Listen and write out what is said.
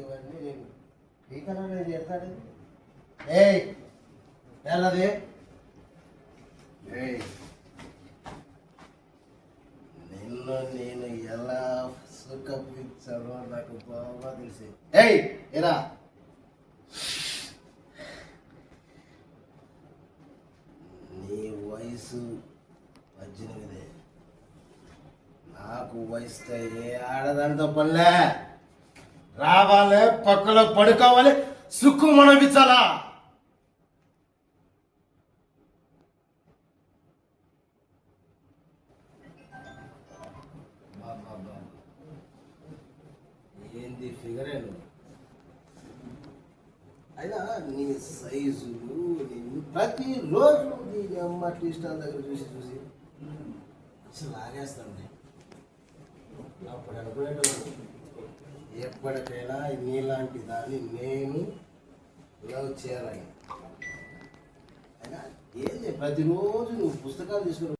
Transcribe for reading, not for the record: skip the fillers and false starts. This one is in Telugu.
ఇవన్నీ నేను పీకనే చేస్తాడు. ఏయ్ ఎల్లది నిన్ను నేను ఎలా సుఖపించాలో నాకు బాగా తెలిసి. ఏయ్ ఎరా నీ వయసు 18, నాకు వయసుతో ఏ ఆడదానితో పనిలే. రావాలి, పక్కలో పడుకోవాలి, సుక్కు మనవించాలా. ఏంది ఫిగరే నువ్వు. అయినా నీ సైజులు ప్రతిరోజు నీ అమ్మ టీ స్టాల్ దగ్గర చూసి చూసి అసలు లాగేస్తాను. అప్పుడు అనుకునేటప్పుడు ఎప్పటికైనా నీలాంటి దాన్ని నేను లవ్ చేయాలని. అయినా ఏంది ప్రతిరోజు నువ్వు పుస్తకాలు తీసుకుని